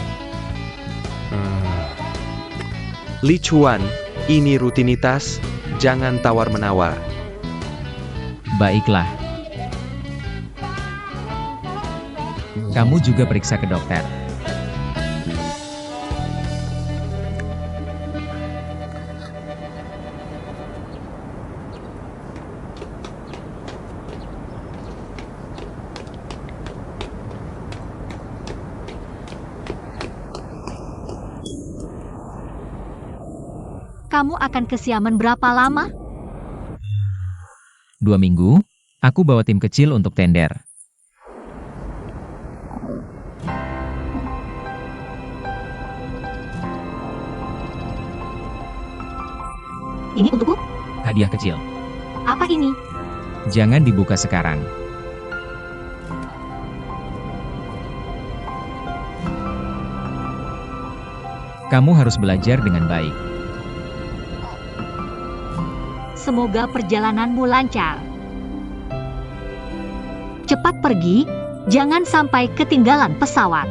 Li Chuan, ini rutinitas, jangan tawar-menawar. Baiklah. Kamu juga periksa ke dokter. Kamu akan ke Xiamen berapa lama? 2 minggu, aku bawa tim kecil untuk tender. Ini untukku? Hadiah kecil. Apa ini? Jangan dibuka sekarang. Kamu harus belajar dengan baik. Semoga perjalananmu lancar. Cepat pergi, jangan sampai ketinggalan pesawat.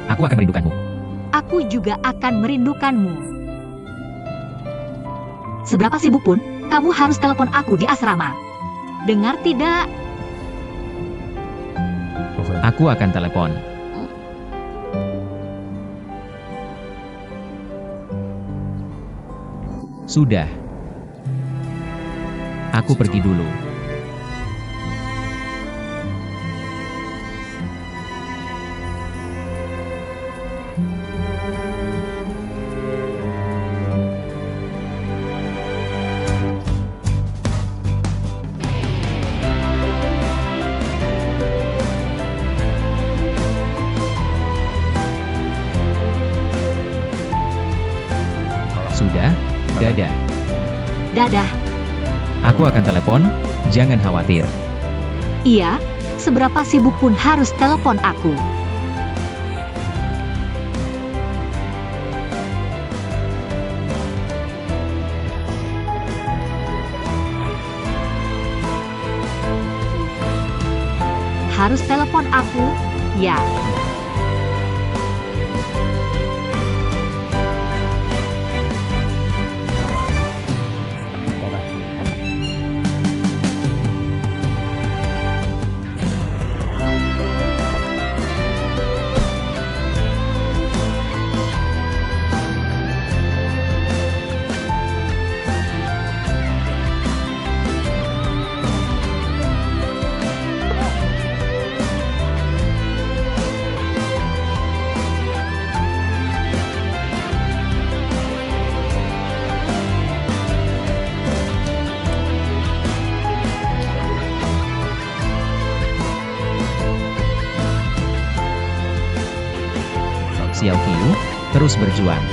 Aku akan merindukanmu. Aku juga akan merindukanmu. Seberapa sibuk pun, kamu harus telepon aku di asrama. Dengar tidak? Aku akan telepon. Sudah. Aku pergi dulu. Sudah, dadah. Dadah. Aku akan telepon, jangan khawatir. Iya, seberapa sibuk pun harus telepon aku. Harus telepon aku? Ya. Xiao Qiu, terus berjuang.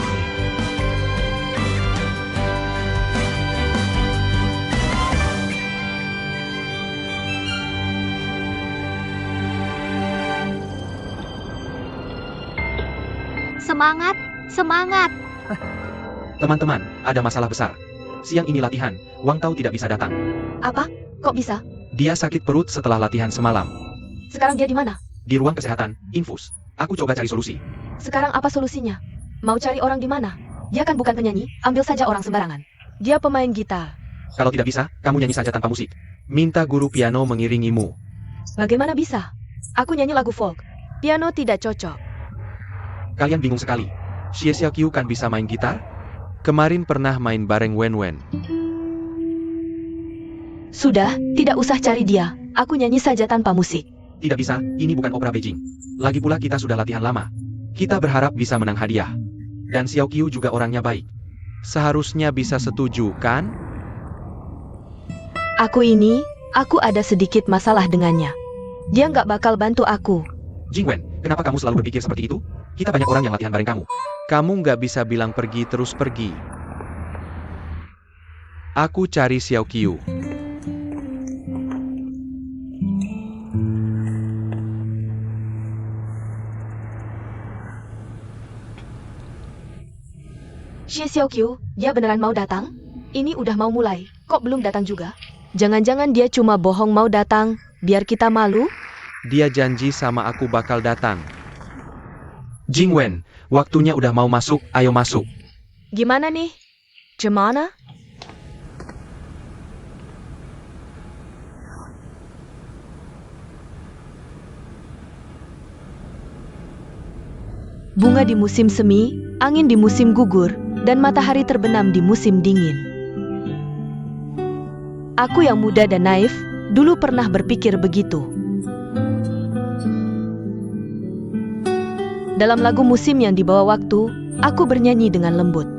Semangat, semangat. Teman-teman, ada masalah besar. Siang ini latihan, Wang Tao tidak bisa datang. Apa? Kok bisa? Dia sakit perut setelah latihan semalam. Sekarang dia di mana? Di ruang kesehatan, infus. Aku coba cari solusi. Sekarang apa solusinya? Mau cari orang di mana? Dia kan bukan penyanyi, ambil saja orang sembarangan. Dia pemain gitar. Kalau tidak bisa, kamu nyanyi saja tanpa musik. Minta guru piano mengiringimu. Bagaimana bisa? Aku nyanyi lagu folk. Piano tidak cocok. Kalian bingung sekali. Xie Xiaoqiu kan bisa main gitar? Kemarin pernah main bareng Wen Wen. Sudah, tidak usah cari dia. Aku nyanyi saja tanpa musik. Tidak bisa, ini bukan opera Beijing. Lagi pula kita sudah latihan lama. Kita berharap bisa menang hadiah. Dan Xiaoqiu juga orangnya baik. Seharusnya bisa setuju, kan? Aku ada sedikit masalah dengannya. Dia nggak bakal bantu aku. Jingwen, kenapa kamu selalu berpikir seperti itu? Kita banyak orang yang latihan bareng kamu. Kamu nggak bisa bilang pergi terus pergi. Aku cari Xiaoqiu. Xie Xiaoqiu, dia beneran mau datang? Ini udah mau mulai, kok belum datang juga? Jangan-jangan dia cuma bohong mau datang, biar kita malu? Dia janji sama aku bakal datang. Jingwen, waktunya udah mau masuk, ayo masuk. Gimana nih? Gimana? Bunga di musim semi, angin di musim gugur, dan matahari terbenam di musim dingin. Aku yang muda dan naif, dulu pernah berpikir begitu. Dalam lagu musim yang dibawa waktu, aku bernyanyi dengan lembut.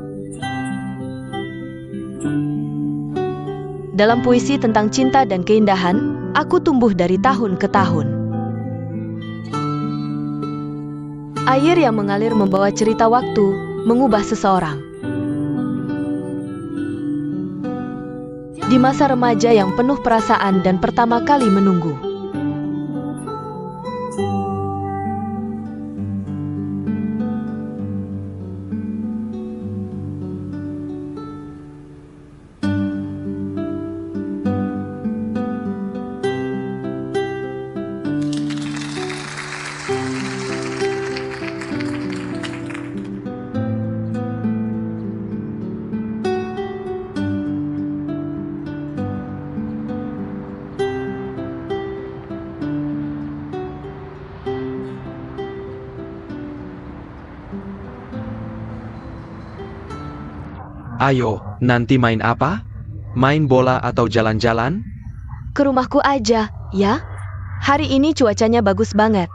Dalam puisi tentang cinta dan keindahan, aku tumbuh dari tahun ke tahun. Air yang mengalir membawa cerita waktu, mengubah seseorang. Di masa remaja yang penuh perasaan dan pertama kali menunggu. Ayo, nanti main apa? Main bola atau jalan-jalan? Ke rumahku aja, ya? Hari ini cuacanya bagus banget.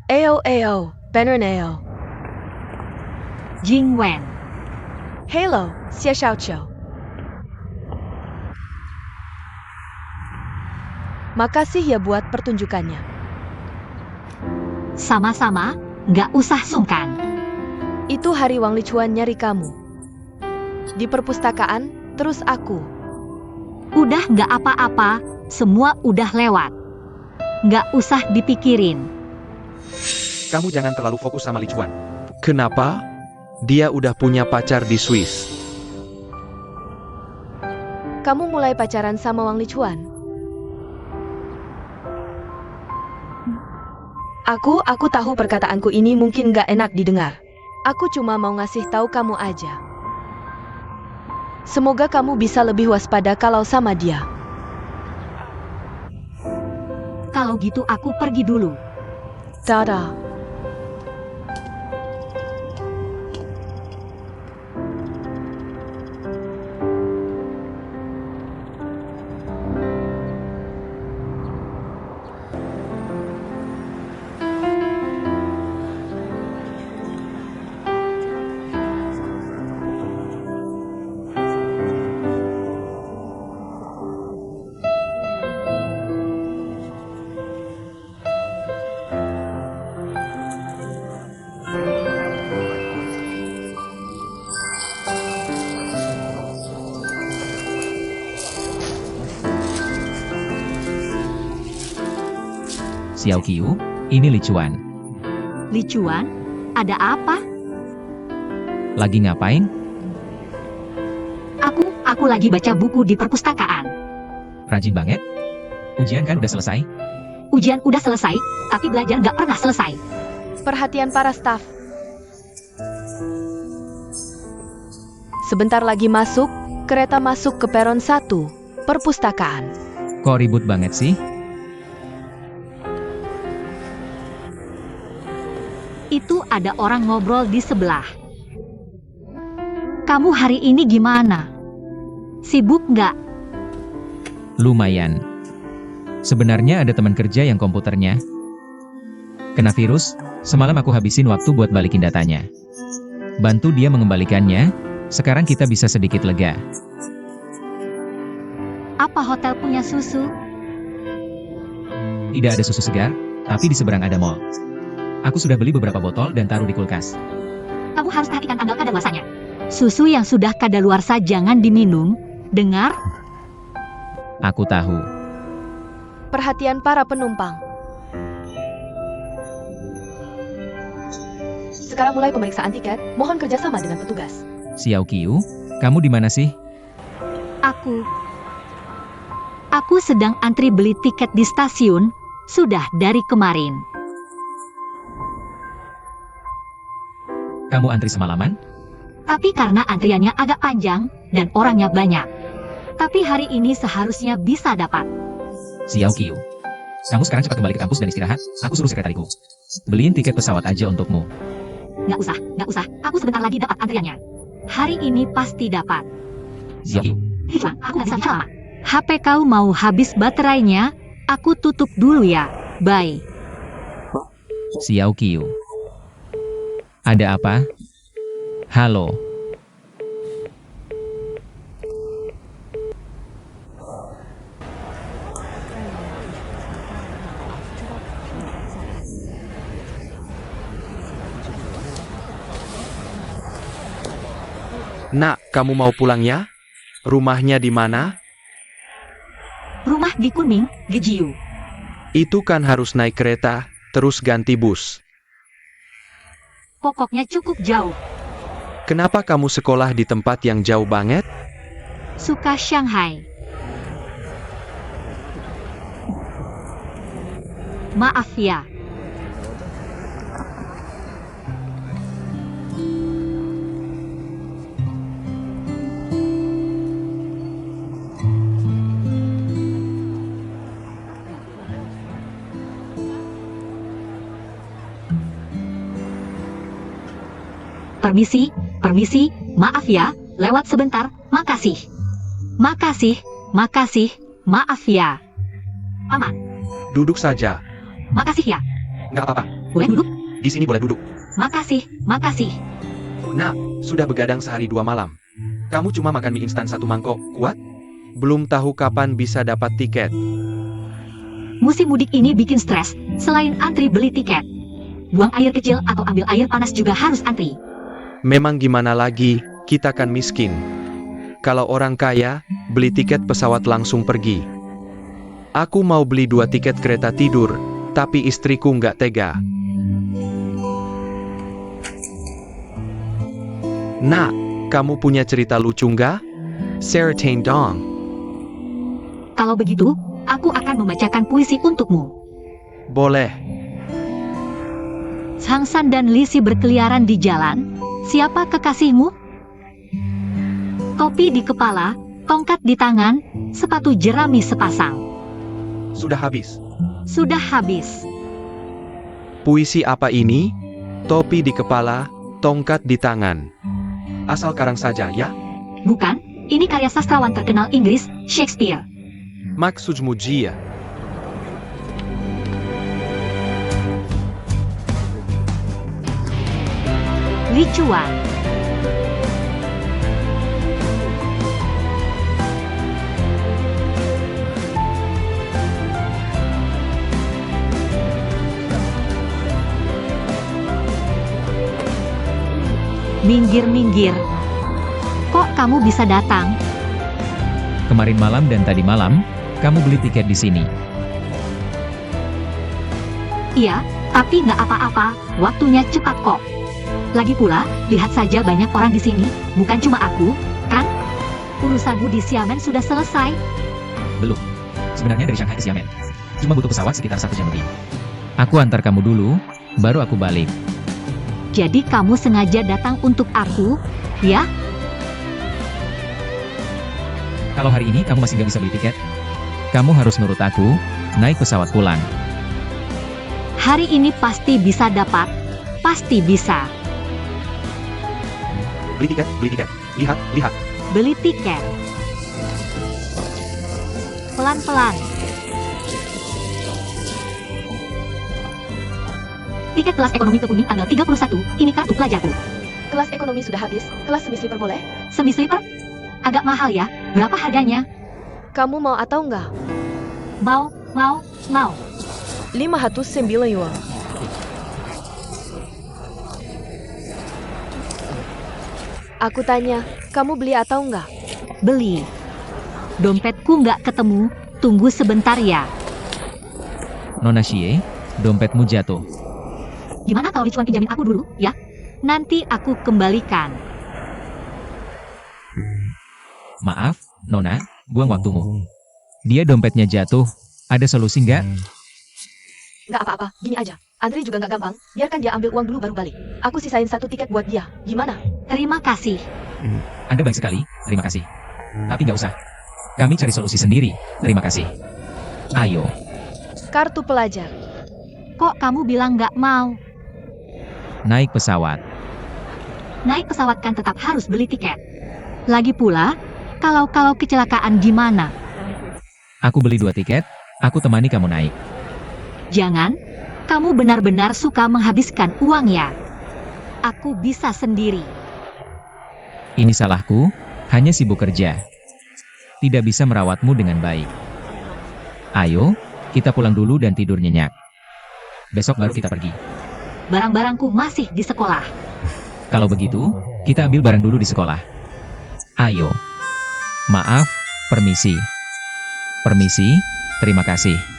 Ayo, Bernardo. Jing Wen. Hello, Xie Xiaoqiu. Makasih ya buat pertunjukannya. Sama-sama, nggak usah sungkan. Itu hari Wang Lichuan nyari kamu. Di perpustakaan, terus aku. Udah nggak apa-apa, semua udah lewat. Nggak usah dipikirin. Kamu jangan terlalu fokus sama Lichuan. Kenapa? Dia udah punya pacar di Swiss. Kamu mulai pacaran sama Wang Lichuan? Aku tahu perkataanku ini mungkin gak enak didengar. Aku cuma mau ngasih tahu kamu aja. Semoga kamu bisa lebih waspada kalau sama dia. Kalau gitu aku pergi dulu. Dadah. Xiao Qiu, ini Lichuan. Lichuan, ada apa? Lagi ngapain? Aku lagi baca buku di perpustakaan. Rajin banget. Ujian kan udah selesai? Ujian udah selesai, tapi belajar nggak pernah selesai. Perhatian para staf. Sebentar lagi masuk, kereta masuk ke peron 1, perpustakaan. Kok ribut banget sih? Itu ada orang ngobrol di sebelah. Kamu hari ini gimana? Sibuk nggak? Lumayan. Sebenarnya ada teman kerja yang komputernya kena virus, semalam aku habisin waktu buat balikin datanya. Bantu dia mengembalikannya, sekarang kita bisa sedikit lega. Apa hotel punya susu? Tidak ada susu segar, tapi di seberang ada mall. Aku sudah beli beberapa botol dan taruh di kulkas. Kamu harus perhatikan tanggal kadaluarsanya. Susu yang sudah kadaluarsa jangan diminum, dengar? Aku tahu. Perhatian para penumpang. Sekarang mulai pemeriksaan tiket, mohon kerjasama dengan petugas. Xiao Qiu, kamu di mana sih? Aku sedang antri beli tiket di stasiun, sudah dari kemarin. Kamu antri semalaman? Tapi karena antriannya agak panjang, dan orangnya banyak. Tapi hari ini seharusnya bisa dapat. Xiao Qiu, kamu sekarang cepat kembali ke kampus dan istirahat, aku suruh sekretariku beliin tiket pesawat aja untukmu. Nggak usah, aku sebentar lagi dapat antriannya. Hari ini pasti dapat. Xiao Qiu, Aku nggak bisa lama. HP kau mau habis baterainya, aku tutup dulu ya, bye. Xiao Qiu. Ada apa? Halo. Nak, kamu mau pulang ya? Rumahnya di mana? Rumah di Kunming, Gejiu. Itu kan harus naik kereta, terus ganti bus. Pokoknya cukup jauh. Kenapa kamu sekolah di tempat yang jauh banget? Suka Shanghai. Maaf ya. Permisi, maaf ya, lewat sebentar, makasih. Makasih, maaf ya. Paman, Duduk saja. makasih ya. Nggak apa-apa, Boleh duduk? di sini boleh duduk. Makasih. Nak, sudah begadang sehari 2 malam. Kamu cuma makan mie instan 1 mangkok, kuat? Belum tahu kapan bisa dapat tiket. Musim mudik ini bikin stres, selain antri beli tiket. Buang air kecil atau ambil air panas juga harus antri. Memang gimana lagi, kita kan miskin. Kalau orang kaya, beli tiket pesawat langsung pergi. Aku mau beli 2 tiket kereta tidur, tapi istriku nggak tega. Nak, kamu punya cerita lucu nggak? Ceritain dong. Kalau begitu, aku akan membacakan puisi untukmu. Boleh. Sang San dan Lisi berkeliaran di jalan. Siapa kekasihmu? Topi di kepala, tongkat di tangan, sepatu jerami sepasang. Sudah habis. Sudah habis. Puisi apa ini? Topi di kepala, tongkat di tangan. Asal karang saja ya. Bukan, ini karya sastrawan terkenal Inggris, Shakespeare. Maksudmu Jia. Licuan. Minggir. Kok kamu bisa datang? Kemarin malam dan tadi malam, kamu beli tiket di sini. Iya, tapi nggak apa-apa, waktunya cepat kok. Lagi pula, lihat saja banyak orang di sini, bukan cuma aku, kan? Urusanmu di Xiamen sudah selesai. Belum. Sebenarnya dari Shanghai ke Xiamen. Cuma butuh pesawat sekitar 1 jam lebih. Aku antar kamu dulu, baru aku balik. Jadi kamu sengaja datang untuk aku, ya? Kalau hari ini kamu masih nggak bisa beli tiket, kamu harus nurut aku, naik pesawat pulang. Hari ini pasti bisa dapat, pasti bisa. Beli tiket. Lihat. Beli tiket. Pelan-pelan. Tiket kelas ekonomi ke Kunming tanggal 31, ini kartu pelajarku. Kelas ekonomi sudah habis, kelas semi-sleeper boleh? Semi-sleeper? Agak mahal ya, berapa harganya? Kamu mau atau enggak? Mau. 509 yuan. Aku tanya, kamu beli atau enggak? Beli. Dompetku nggak ketemu, tunggu sebentar ya. Nona Xie, dompetmu jatuh. Gimana kalau Licuan pinjamin aku dulu, ya? Nanti aku kembalikan. Maaf, Nona, buang waktumu. Dia dompetnya jatuh, ada solusi nggak? Nggak apa-apa, gini aja. Antri juga nggak gampang, biarkan dia ambil uang dulu baru balik. Aku sisain 1 tiket buat dia, gimana? Terima kasih. Anda baik sekali, terima kasih. Tapi nggak usah. Kami cari solusi sendiri, terima kasih. Ayo. Kartu pelajar. Kok kamu bilang nggak mau? Naik pesawat. Naik pesawat kan tetap harus beli tiket. Lagi pula, kalau kecelakaan gimana? Aku beli 2 tiket, aku temani kamu naik. Jangan, Kamu benar-benar suka menghabiskan uang ya? Aku bisa sendiri. Ini salahku, hanya sibuk kerja. Tidak bisa merawatmu dengan baik. Ayo, kita pulang dulu dan tidur nyenyak. Besok baru kita pergi. Barang-barangku masih di sekolah. Kalau begitu, kita ambil barang dulu di sekolah. Ayo. Maaf, permisi. Permisi, terima kasih.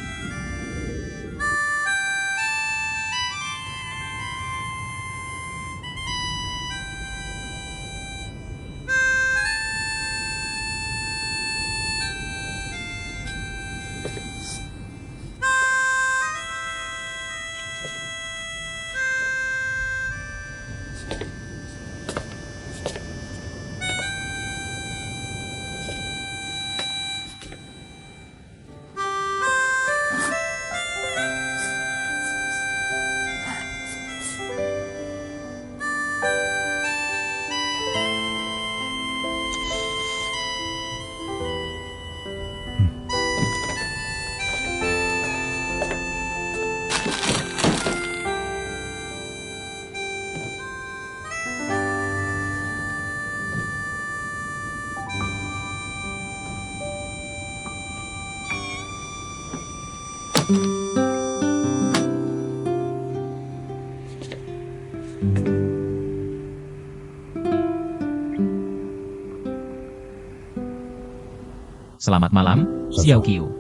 Selamat malam, Xiao Qiu.